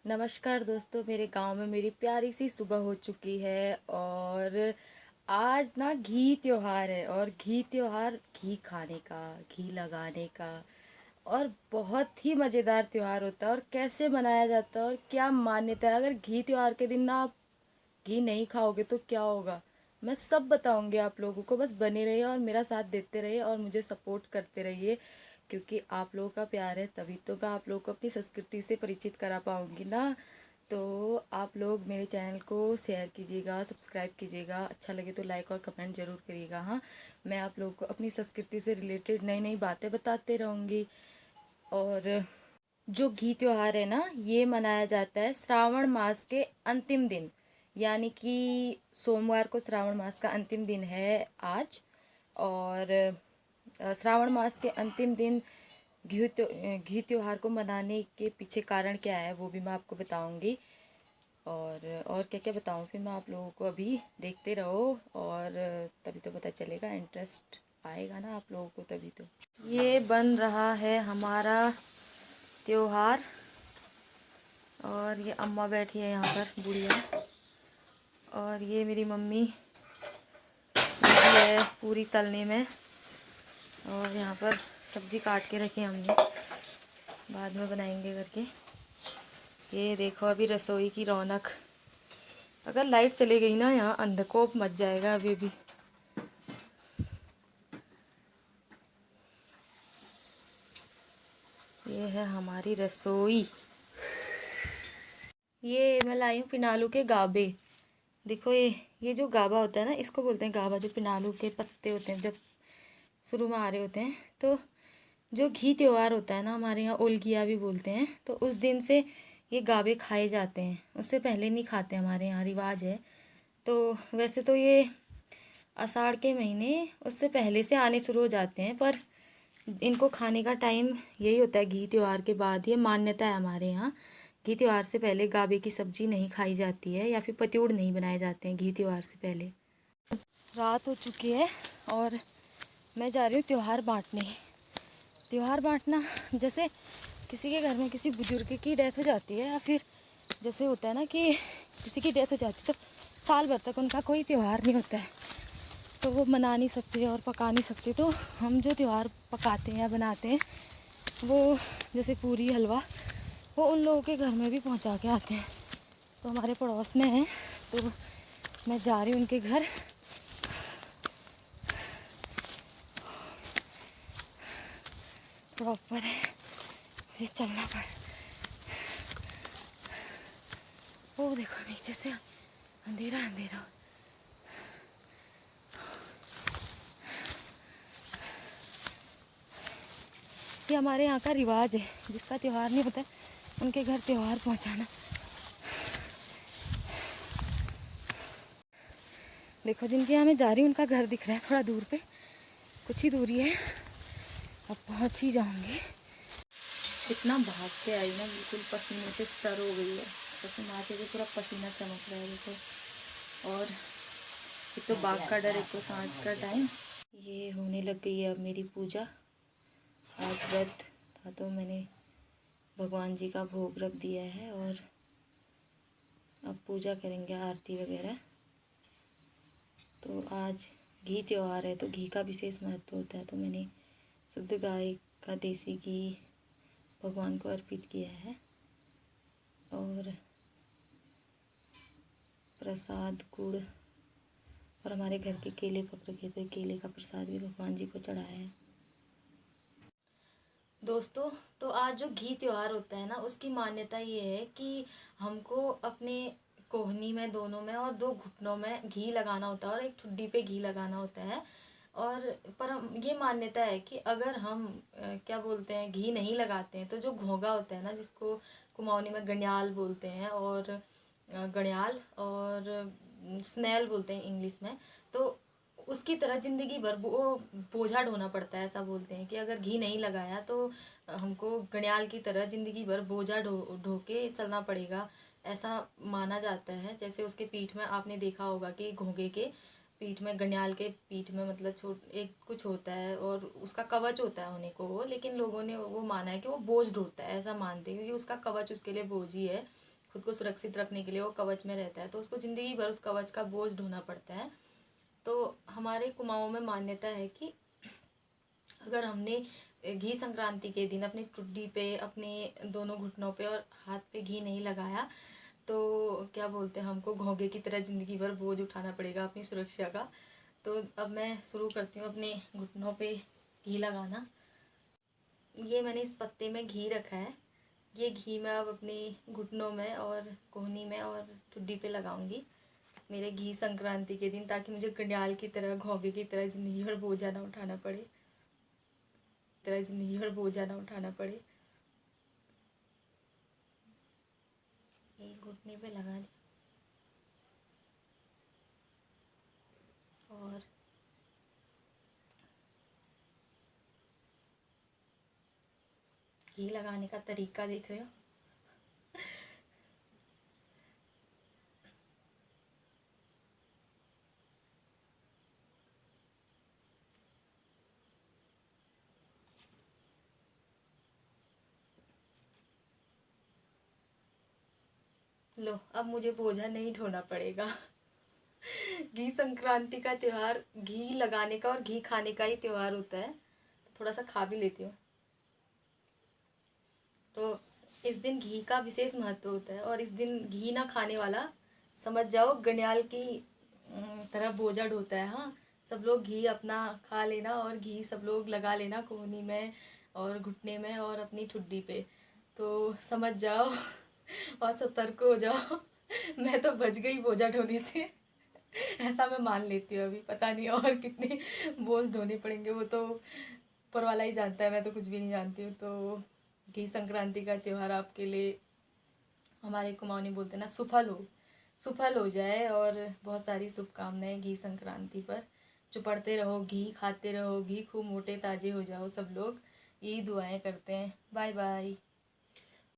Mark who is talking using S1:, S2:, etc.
S1: नमस्कार दोस्तों, मेरे गांव में मेरी प्यारी सी सुबह हो चुकी है। और आज ना घी त्योहार है। और घी त्योहार घी खाने का, घी लगाने का, और बहुत ही मज़ेदार त्योहार होता है। और कैसे मनाया जाता है और क्या मान्यता है, अगर घी त्योहार के दिन ना आप घी नहीं खाओगे तो क्या होगा, मैं सब बताऊंगी आप लोगों को। बस बने रहिए और मेरा साथ देते रहिए और मुझे सपोर्ट करते रहिए, क्योंकि आप लोगों का प्यार है तभी तो मैं आप लोगों को अपनी संस्कृति से परिचित करा पाऊंगी ना। तो आप लोग मेरे चैनल को शेयर कीजिएगा, सब्सक्राइब कीजिएगा, अच्छा लगे तो लाइक और कमेंट ज़रूर करिएगा। हाँ, मैं आप लोगों को अपनी संस्कृति से रिलेटेड नई नई बातें बताते रहूँगी। और जो घी त्योहार है ना, ये मनाया जाता है श्रावण मास के अंतिम दिन, यानी कि सोमवार को श्रावण मास का अंतिम दिन है आज। और श्रावण मास के अंतिम दिन घी त्योहार को मनाने के पीछे कारण क्या है वो भी मैं आपको बताऊंगी। और क्या क्या बताऊं फिर मैं आप लोगों को, अभी देखते रहो और तभी तो पता चलेगा, इंटरेस्ट आएगा ना आप लोगों को तभी तो। ये बन रहा है हमारा त्योहार। और ये अम्मा बैठी है यहाँ पर, बुढ़िया। और ये मेरी मम्मी लगी है पूरी तलने में। और यहाँ पर सब्जी काट के रखी हमने, बाद में बनाएंगे करके। ये देखो अभी रसोई की रौनक। अगर लाइट चली गई ना, यहाँ अंधकोप मच जाएगा अभी भी। ये है हमारी रसोई। ये मैं लाई हूँ पिनालू के गाबे। देखो ये जो गाबा होता है ना, इसको बोलते हैं गाबा। जो पिनालू के पत्ते होते हैं जब शुरू में आ रहे होते हैं, तो जो घी त्योहार होता है ना, हमारे यहाँ ओलगिया भी बोलते हैं, तो उस दिन से ये गाबे खाए जाते हैं। उससे पहले नहीं खाते, हमारे यहाँ रिवाज है। तो वैसे तो ये आषाढ़ के महीने उससे पहले से आने शुरू हो जाते हैं, पर इनको खाने का टाइम यही होता है घी त्योहार के बाद। ये मान्यता है हमारे यहाँ, घी त्योहार से पहले गाबे की सब्जी नहीं खाई जाती है, या फिर पत्यूड़ नहीं बनाए जाते हैं घी त्योहार से पहले। रात हो चुकी है और मैं जा रही हूँ त्योहार बांटने। त्योहार बांटना, जैसे किसी के घर में किसी बुजुर्ग की डेथ हो जाती है, या फिर जैसे होता है ना कि किसी की डेथ हो जाती है, तो साल भर तक उनका कोई त्योहार नहीं होता है, तो वो मना नहीं सकते और पका नहीं सकते। तो हम जो त्यौहार पकाते हैं या बनाते हैं, वो जैसे पूरी हलवा, वो उन लोगों के घर में भी पहुंचा के आते हैं। तो हमारे पड़ोस में है, तो मैं जा रही हूँ उनके घर। प्रॉपर है, मुझे चलना पड़। वो देखो नीचे से अंधेरा अंधेरा। ये हमारे यहाँ का रिवाज है, जिसका त्यौहार नहीं होता है उनके घर त्यौहार पहुँचाना। देखो जिनके यहाँ मैं जा रही हूँ उनका घर दिख रहा है थोड़ा दूर पे, कुछ ही दूरी है, अब पहुँच ही जाऊँगी। इतना भाग के आई ना, बिल्कुल पसीने से तर हो गई है। पसीना आते हुए पूरा पसीना चमक रहा है देखो। और एक तो बाग का डर, एक तो सांझ का टाइम। ये होने लग गई है अब मेरी पूजा। आज व्रत था तो मैंने भगवान जी का भोग रख दिया है, और अब पूजा करेंगे, आरती वगैरह। तो आज घी त्योहार है तो घी का विशेष महत्व होता है, तो मैंने शुद्ध गाय का देसी घी भगवान को अर्पित किया है। और प्रसाद गुड़, और हमारे घर के केले पक रखे थे, केले का प्रसाद भी भगवान जी को चढ़ाया है। दोस्तों, तो आज जो घी त्योहार होता है ना, उसकी मान्यता ये है कि हमको अपने कोहनी में, दोनों में और दो घुटनों में घी लगाना होता है, और एक ठुड्डी पे घी लगाना होता है। और पर ये मान्यता है कि अगर हम क्या बोलते हैं, घी नहीं लगाते हैं, तो जो घोंघा होता है ना, जिसको कुमाऊनी में गण्याल बोलते हैं, और गण्याल और स्नेल बोलते हैं इंग्लिश में, तो उसकी तरह ज़िंदगी भर वो बोझा ढोना पड़ता है। ऐसा बोलते हैं कि अगर घी नहीं लगाया तो हमको गण्याल की तरह ज़िंदगी भर बोझा ढो ढो के चलना पड़ेगा, ऐसा माना जाता है। जैसे उसके पीठ में आपने देखा होगा कि घोंघे के पीठ में, गण्याल के पीठ में मतलब एक कुछ होता है, और उसका कवच होता है होने को वो, लेकिन लोगों ने वो माना है कि वो बोझ ढोता है, ऐसा मानते हैं, क्योंकि उसका कवच उसके लिए बोझ ही है। खुद को सुरक्षित रखने के लिए वो कवच में रहता है, तो उसको ज़िंदगी भर उस कवच का बोझ ढोना पड़ता है। तो हमारे कुमाऊँ में मान्यता है कि अगर हमने घी संक्रांति के दिन अपनी टुड्डी पे, अपने दोनों घुटनों पे और हाथ पे घी नहीं लगाया, तो क्या बोलते हैं, हमको घोंघे की तरह ज़िंदगी भर बोझ उठाना पड़ेगा अपनी सुरक्षा का। तो अब मैं शुरू करती हूँ अपने घुटनों पे घी लगाना। ये मैंने इस पत्ते में घी रखा है। ये घी मैं अब अपने घुटनों में और कोहनी में और ठुड्डी पे लगाऊंगी मेरे घी संक्रांति के दिन, ताकि मुझे गंड्याल की तरह, घोंघे की तरह ज़िंदगी भर बोझा ना उठाना पड़े, ये घुटने पे लगा दिया और घी लगाने का तरीका देख रहे हो। लो, अब मुझे बोझा नहीं ढोना पड़ेगा। घी संक्रांति का त्यौहार घी लगाने का और घी खाने का ही त्यौहार होता है, तो थोड़ा सा खा भी लेती हूँ। तो इस दिन घी का विशेष महत्व होता है, और इस दिन घी ना खाने वाला समझ जाओ गनियाल की तरह बोझा ढोता है। हाँ, सब लोग घी अपना खा लेना और घी सब लोग लगा लेना कोहनी में और घुटने में और अपनी ठुड्डी पे, तो समझ जाओ और सतर्क हो जाओ। मैं तो बच गई बोझा ढोने से। ऐसा मैं मान लेती हूँ। अभी पता नहीं और कितने बोझ ढोने पड़ेंगे, वो तो ऊपर वाला ही जानता है, मैं तो कुछ भी नहीं जानती हूँ। तो घी संक्रांति का त्यौहार आपके लिए, हमारे कुमाऊनी बोलते हैं ना, सुफल हो जाए, और बहुत सारी शुभकामनाएं घी संक्रांति पर। चुपड़ते रहो घी, खाते रहो घी, खूब मोटे ताजे हो जाओ सब लोग, यही दुआएं करते हैं। Bye bye.